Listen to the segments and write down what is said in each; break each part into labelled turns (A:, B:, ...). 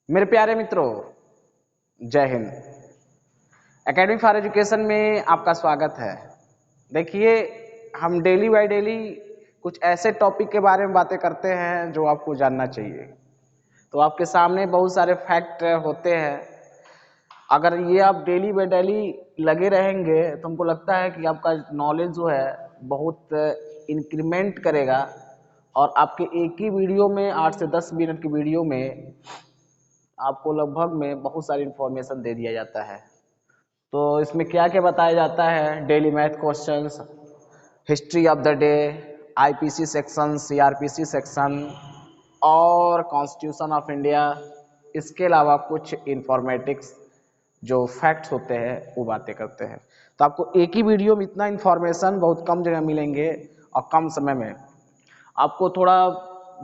A: मेरे प्यारे मित्रों, जय हिंद। एकेडमी फॉर एजुकेशन में आपका स्वागत है। देखिए, हम डेली बाय डेली कुछ ऐसे टॉपिक के बारे में बातें करते हैं जो आपको जानना चाहिए। तो आपके सामने बहुत सारे फैक्ट होते हैं। अगर ये आप डेली बाय डेली लगे रहेंगे तो हमको लगता है कि आपका नॉलेज जो है बहुत इंक्रीमेंट करेगा और आपके एक ही वीडियो में 8 से 10 मिनट की वीडियो में आपको लगभग में बहुत सारी इंफॉर्मेशन दे दिया जाता है। तो इसमें क्या क्या बताया जाता है? Daily math questions, history of the day, IPC section, CrPC section और कॉन्स्टिट्यूशन ऑफ इंडिया। इसके अलावा कुछ इंफॉर्मेटिक्स जो फैक्ट्स होते हैं वो बातें करते हैं। तो आपको एक ही वीडियो में इतना इंफॉर्मेशन बहुत कम जगह मिलेंगे और कम समय में। आपको थोड़ा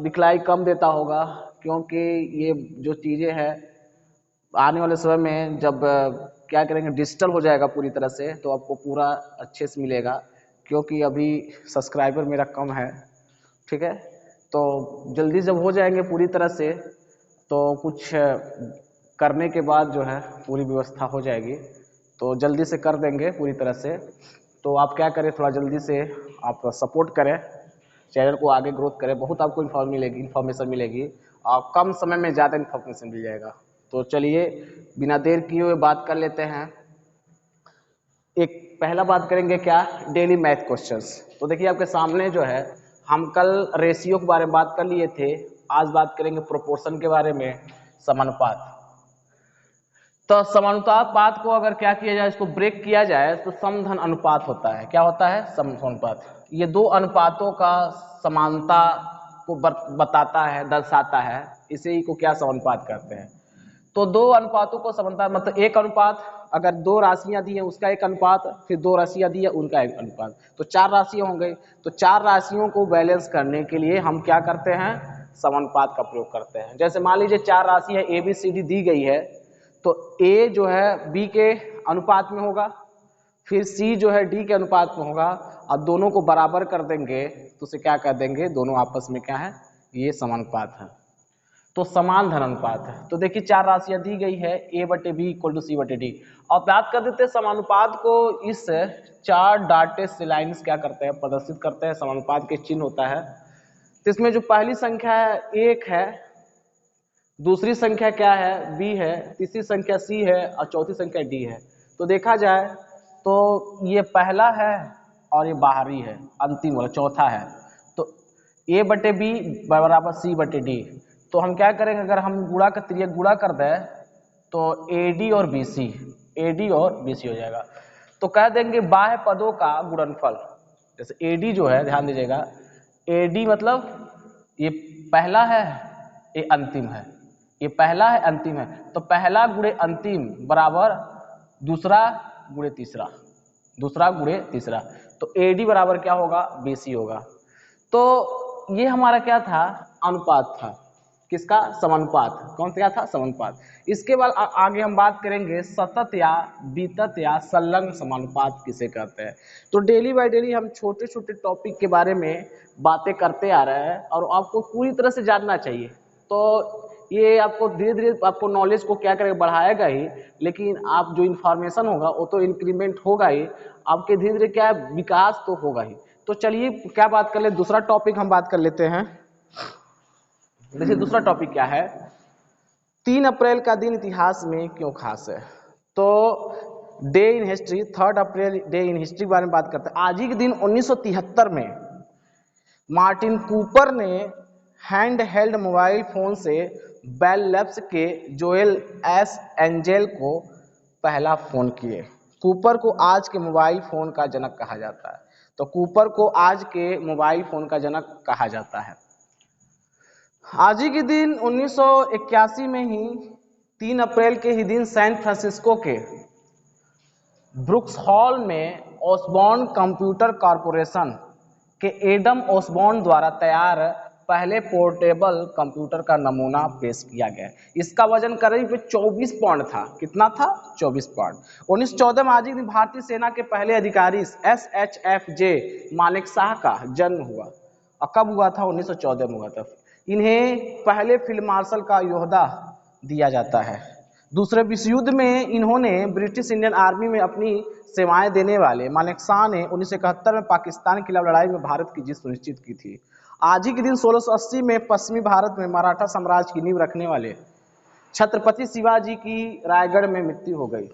A: दिखलाई कम देता होगा क्योंकि ये जो चीज़ें हैं आने वाले समय में जब क्या करेंगे, डिजिटल हो जाएगा पूरी तरह से, तो आपको पूरा अच्छे से मिलेगा। क्योंकि अभी सब्सक्राइबर मेरा कम है, ठीक है। तो जल्दी जब हो जाएंगे पूरी तरह से तो कुछ करने के बाद जो है पूरी व्यवस्था हो जाएगी, तो जल्दी से कर देंगे पूरी तरह से। तो आप क्या करें, थोड़ा जल्दी से आप सपोर्ट करें, चैनल को आगे ग्रोथ करें। बहुत आपको इन्फॉर्मेशन मिलेगी और कम समय में ज़्यादा इन्फॉर्मेशन मिल जाएगा। तो चलिए बिना देर किए हुए बात कर लेते हैं। एक पहला बात करेंगे क्या, डेली मैथ क्वेश्चंस। तो देखिए आपके सामने जो है, हम कल रेशियो के बारे में बात कर लिए थे, आज बात करेंगे प्रोपोर्शन के बारे में, समानुपात। तो समानुपात को अगर क्या किया जाए, इसको ब्रेक किया जाए तो समधन अनुपात होता है। क्या होता है? समानुपात। ये दो अनुपातों का समानता को बताता है, दर्शाता है। इसे ही को क्या समानुपात कहते हैं। तो दो अनुपातों को समानता मतलब एक अनुपात, अगर दो राशियां दी है उसका एक अनुपात, फिर दो राशियां दी है उनका एक अनुपात, तो चार राशियां हो गई। तो चार राशियों को बैलेंस करने के लिए हम क्या करते हैं? समानुपात का प्रयोग करते हैं। जैसे मान लीजिए चार राशि है ए बी सी डी दी गई है, तो ए जो है बी के अनुपात में होगा, फिर सी जो है डी के अनुपात में होगा, और दोनों को बराबर कर देंगे तो उसे क्या कर देंगे, दोनों आपस में क्या है, ये समानुपात है। तो समान धन अनुपात है। तो देखिए चार राशियां दी गई है, ए बटे बी इक्वल टू सी बटे डी। और बात कर देते हैं समानुपात को, इस चार डाटे से लाइन्स क्या करते हैं, प्रदर्शित करते हैं। समानुपात के चिन्ह होता है। तो इसमें जो पहली संख्या है एक है, दूसरी संख्या क्या है, बी है, तीसरी संख्या सी है और चौथी संख्या डी है। तो देखा जाए तो ये पहला है और ये बाहरी है, अंतिम वाला चौथा है। तो ए बटे बी बराबर सी बटे डी। तो हम क्या करेंगे, अगर हम गुणा का त्रियक गुणा कर दें तो ए डी और बी सी, ए डी और बी सी हो जाएगा। तो कह देंगे बाह्य पदों का गुणनफल। जैसे ए डी जो है, ध्यान दीजिएगा, ए डी मतलब ये पहला है, ये अंतिम है, ये पहला है अंतिम है। तो पहला गुणे अंतिम बराबर दूसरा गुणे तीसरा, दूसरा गुणे तीसरा। तो ए डी बराबर क्या होगा, बी सी होगा। तो ये हमारा क्या था, अनुपात था। किसका? समानुपात। कौन सा क्या था? समानुपात। इसके बाद आगे हम बात करेंगे सतत या वितत या संलग्न समानुपात किसे कहते हैं। तो डेली बाय डेली हम छोटे छोटे टॉपिक के बारे में बातें करते आ रहे हैं और आपको पूरी तरह से जानना चाहिए। तो ये आपको धीरे धीरे आपको नॉलेज को क्या करेगा, बढ़ाएगा ही। लेकिन आप जो इन्फॉर्मेशन होगा वो तो इंक्रीमेंट होगा ही, आपके धीरे धीरे क्या है, विकास तो होगा ही। तो चलिए क्या बात कर ले, दूसरा टॉपिक हम बात कर लेते हैं। देखिए दूसरा टॉपिक क्या है, 3 अप्रैल का दिन इतिहास में क्यों खास है। तो day in history, 3 April day in history के बारे में बात करते हैं। आज ही के दिन 1973 में मार्टिन कूपर ने हैंड हेल्ड मोबाइल फोन से बेल लैब्स के जोएल एस एंजेल को पहला फोन किए। कूपर को आज के मोबाइल फोन का जनक कहा जाता है। तो कूपर को आज के मोबाइल फोन का जनक कहा जाता है। आज ही के दिन 1981 में ही 3 अप्रैल के ही दिन सैन फ्रांसिस्को के ब्रुक्स हॉल में ओसबॉर्न कंप्यूटर कॉरपोरेशन के एडम ओसबॉर्न द्वारा तैयार पहले पोर्टेबल कंप्यूटर का नमूना पेश किया गया। इसका वजन करीब 24 पाउंड था। कितना था? 24 पाउंड। 1914 में आज ही दिन भारतीय सेना के पहले अधिकारी SHFJ मानेक शाह का जन्म हुआ। और कब हुआ था? 1914 में हुआ था। इन्हें पहले फील्ड मार्शल का योद्धा दिया जाता है। दूसरे विश्व युद्ध में इन्होंने ब्रिटिश इंडियन आर्मी में अपनी सेवाएं देने वाले मानेकशॉ ने 1971 में पाकिस्तान के खिलाफ लड़ाई में भारत की जीत सुनिश्चित की थी। आज ही के दिन 1680 में पश्चिमी भारत में मराठा साम्राज्य की नींव रखने वाले छत्रपति शिवाजी की रायगढ़ में मृत्यु हो गई।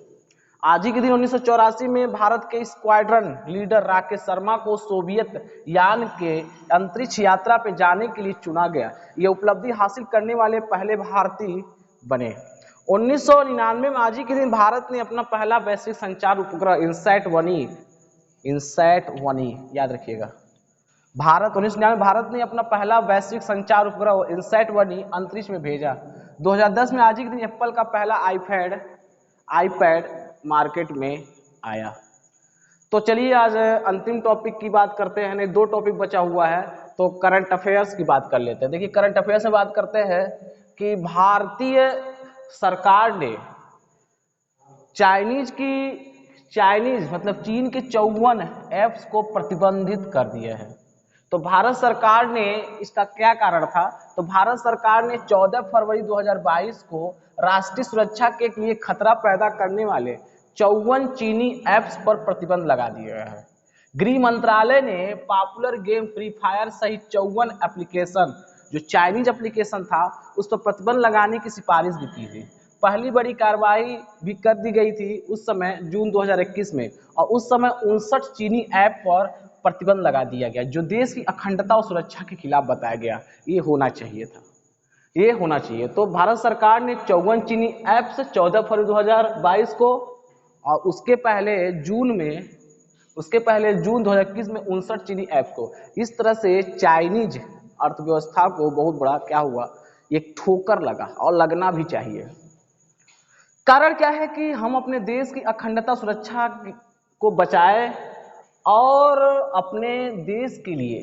A: आज ही के दिन 1984 में भारत के स्क्वाड्रन लीडर राकेश शर्मा को सोवियत यान के अंतरिक्ष यात्रा पे जाने के लिए चुना गया। यह उपलब्धि हासिल करने वाले पहले भारतीय बने। 1999 में आज ही के दिन भारत ने अपना पहला वैश्विक संचार उपग्रह इनसैट 1 याद रखिएगा, भारत 1999 भारत ने अपना पहला वैश्विक संचार उपग्रह इनसैट 1 अंतरिक्ष में भेजा। 2010 में आज ही के दिन एप्पल का पहला आईपैड मार्केट में आया। तो चलिए आज अंतिम टॉपिक की बात करते हैं, नहीं 2 टॉपिक बचा हुआ है, तो करंट अफेयर्स की बात कर लेते हैं। देखिए करंट अफेयर्स में बात करते हैं कि भारतीय सरकार ने चाइनीज मतलब चीन के 54 ऐप्स को प्रतिबंधित कर दिया है। तो भारत सरकार ने, इसका क्या कारण था, तो भारत सरकार ने 14 फरवरी 2022 को राष्ट्रीय सुरक्षा के लिए खतरा पैदा करने वाले 54 चीनी ऐप्स पर प्रतिबंध लगा दिया है। गृह मंत्रालय ने पॉपुलर गेम फ्री फायर सहित 54 एप्लीकेशन जो चाइनीज एप्लीकेशन था उस पर प्रतिबंध लगाने की सिफारिश भी की थी। पहली बड़ी कार्रवाई भी कर दी गई थी उस समय जून 2021 में, और उस समय 59 चीनी ऐप पर प्रतिबंध लगा दिया गया जो देश की अखंडता और सुरक्षा के खिलाफ बताया गया। ये होना चाहिए था, ये होना चाहिए। तो भारत सरकार ने 54 चीनी ऐप्स 14 फरवरी 2022 को और उसके पहले जून 2021 में 59 चीनी ऐप को, इस तरह से चाइनीज अर्थव्यवस्था को बहुत बड़ा क्या हुआ, एक ठोकर लगा और लगना भी चाहिए। कारण क्या है कि हम अपने देश की अखंडता सुरक्षा को बचाए और अपने देश के लिए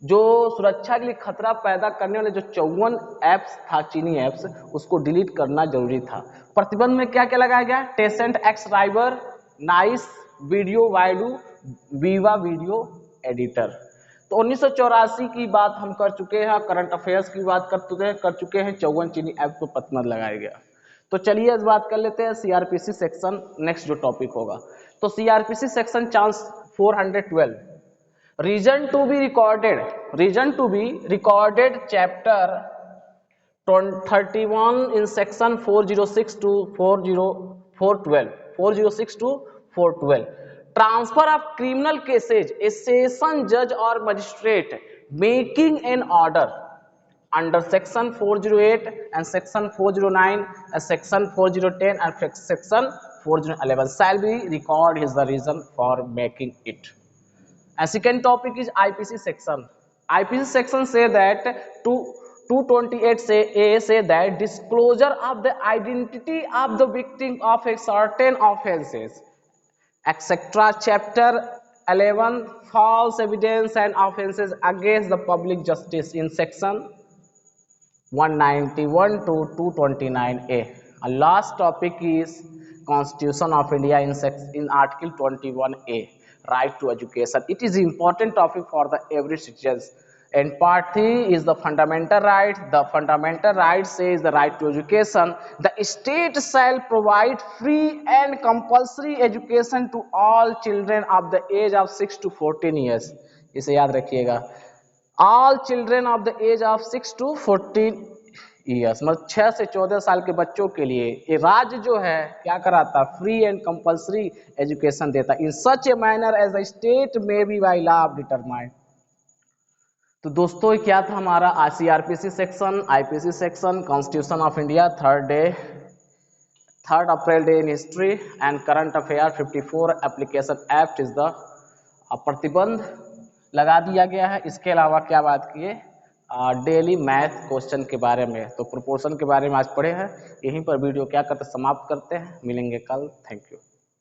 A: जो सुरक्षा के लिए खतरा पैदा करने वाले जो 54 ऐप्स था चीनी ऐप्स, उसको डिलीट करना जरूरी था। प्रतिबंध में क्या क्या लगाया गया, टेंसेंट एक्स राइबर, नाइस वीडियो वाइडू, वीवा वीडियो एडिटर। तो 1984 की बात हम कर चुके हैं, करंट अफेयर्स की बात कर चुके हैं, 54 चीनी ऐप को प्रतिबंध लगाया गया। तो चलिए इस बात कर लेते हैं सीआरपीसी सेक्शन, नेक्स्ट जो टॉपिक होगा। तो CrPC section chance 412, reason to be recorded chapter 31 in section 406 to 412 transfer of criminal cases a session जज और magistrate making an order under section 408 and section 409 and section 4010 and section 4011 shall be recorded is the reason for making it. And second topic is IPC section. IPC section say that 228 say that disclosure of the identity of the victim of a certain offences etc. chapter 11 false evidence and offences against the public justice in section 191 to 229A. And last topic is Constitution of India in Article 21A, right to education. It is important topic for the every citizen. And part 3 is the fundamental rights. The fundamental rights says the right to education. The state shall provide free and compulsory education to all children of the age of 6 to 14 years. इसे याद रखिएगा, all children of the age of 6 to 14 years, मतलब 6 से 14 साल के बच्चों के लिए ये राज्य जो है क्या कराता, फ्री एंड कंपल्सरी एजुकेशन देता, in such a manner as the state may be by law determined. तो दोस्तों क्या था हमारा CrPC section, IPC section, constitution of India, 3rd April day in history and current affair 54 application act is the प्रतिबंध लगा दिया गया है। इसके अलावा क्या बात किए, डेली मैथ क्वेश्चन के बारे में, तो प्रोपोर्शन के बारे में आज पढ़े हैं। यहीं पर वीडियो क्या करते समाप्त करते हैं, मिलेंगे कल। Thank you.